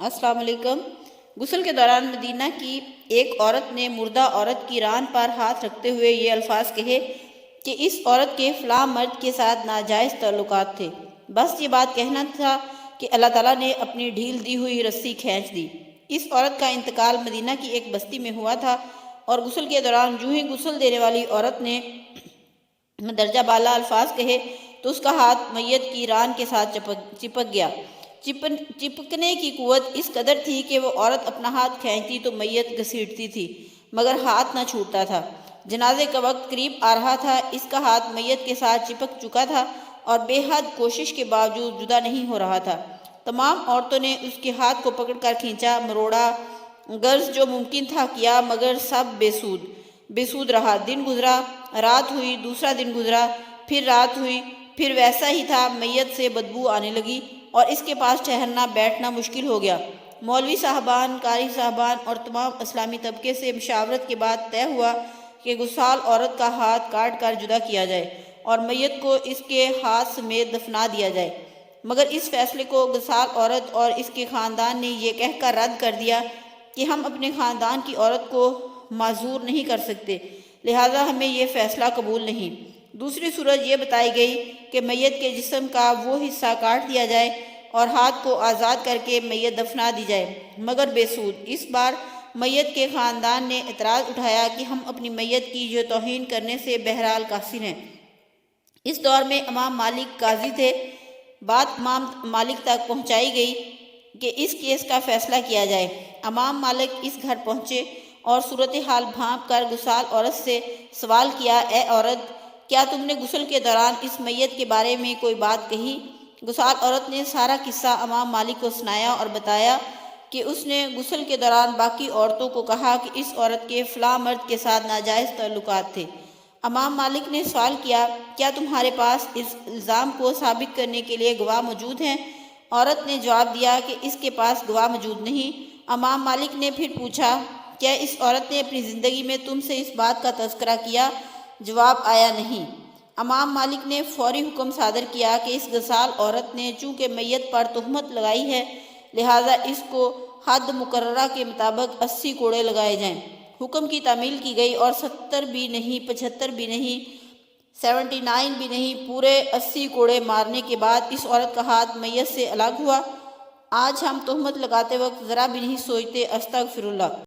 السلام علیکم۔ غسل کے دوران مدینہ کی ایک عورت نے مردہ عورت کی ران پر ہاتھ رکھتے ہوئے یہ الفاظ کہے کہ اس عورت کے فلاں مرد کے ساتھ ناجائز تعلقات تھے۔ بس یہ بات کہنا تھا کہ اللہ تعالیٰ نے اپنی ڈھیل دی ہوئی رسی کھینچ دی۔ اس عورت کا انتقال مدینہ کی ایک بستی میں ہوا تھا اور غسل کے دوران جو ہی غسل دینے والی عورت نے درجہ بالا الفاظ کہے تو اس کا ہاتھ میت کی ران کے ساتھ چپک گیا۔ چپکنے کی قوت اس قدر تھی کہ وہ عورت اپنا ہاتھ کھینچتی تو میت گھسیٹتی تھی مگر ہاتھ نہ چھوٹتا تھا۔ جنازے کا وقت قریب آ رہا تھا، اس کا ہاتھ میت کے ساتھ چپک چکا تھا اور بے حد کوشش کے باوجود جدا نہیں ہو رہا تھا۔ تمام عورتوں نے اس کے ہاتھ کو پکڑ کر کھینچا، مروڑا، غرض جو ممکن تھا کیا، مگر سب بے سود رہا۔ دن گزرا، رات ہوئی، دوسرا دن گزرا، پھر رات ہوئی، پھر ویسا ہی تھا۔ میت سے بدبو آنے لگی اور اس کے پاس ٹھہرنا بیٹھنا مشکل ہو گیا۔ مولوی صاحبان، قاری صاحبان اور تمام اسلامی طبقے سے مشاورت کے بعد طے ہوا کہ گسال عورت کا ہاتھ کاٹ کر جدا کیا جائے اور میت کو اس کے ہاتھ سمیت دفنا دیا جائے، مگر اس فیصلے کو گسال عورت اور اس کے خاندان نے یہ کہہ کر رد کر دیا کہ ہم اپنے خاندان کی عورت کو معذور نہیں کر سکتے، لہٰذا ہمیں یہ فیصلہ قبول نہیں۔ دوسری صورت یہ بتائی گئی کہ میت کے جسم کا وہ حصہ کاٹ دیا جائے اور ہاتھ کو آزاد کر کے میت دفنا دی جائے، مگر بے سود۔ اس بار میت کے خاندان نے اعتراض اٹھایا کہ ہم اپنی میت کی جو توہین کرنے سے بہرحال قاصر ہیں۔ اس دور میں امام مالک قاضی تھے۔ بات امام مالک تک پہنچائی گئی کہ اس کیس کا فیصلہ کیا جائے۔ امام مالک اس گھر پہنچے اور صورتحال بھانپ کر گسال عورت سے سوال کیا، اے عورت، کیا تم نے غسل کے دوران اس میت کے بارے میں کوئی بات کہی؟ گسال عورت نے سارا قصہ امام مالک کو سنایا اور بتایا کہ اس نے غسل کے دوران باقی عورتوں کو کہا کہ اس عورت کے فلاں مرد کے ساتھ ناجائز تعلقات تھے۔ امام مالک نے سوال کیا، کیا تمہارے پاس اس الزام کو ثابت کرنے کے لیے گواہ موجود ہیں؟ عورت نے جواب دیا کہ اس کے پاس گواہ موجود نہیں۔ امام مالک نے پھر پوچھا، کیا اس عورت نے اپنی زندگی میں تم سے اس بات کا تذکرہ کیا؟ جواب آیا نہیں۔ امام مالک نے فوری حکم صادر کیا کہ اس گسال عورت نے چونکہ میت پر تہمت لگائی ہے لہٰذا اس کو حد مقررہ کے مطابق 80 کوڑے لگائے جائیں۔ حکم کی تعمیل کی گئی اور 70 بھی نہیں، 75 بھی نہیں، 79 بھی نہیں، پورے 80 کوڑے مارنے کے بعد اس عورت کا ہاتھ میت سے الگ ہوا۔ آج ہم تہمت لگاتے وقت ذرا بھی نہیں سوچتے، استغفر اللہ۔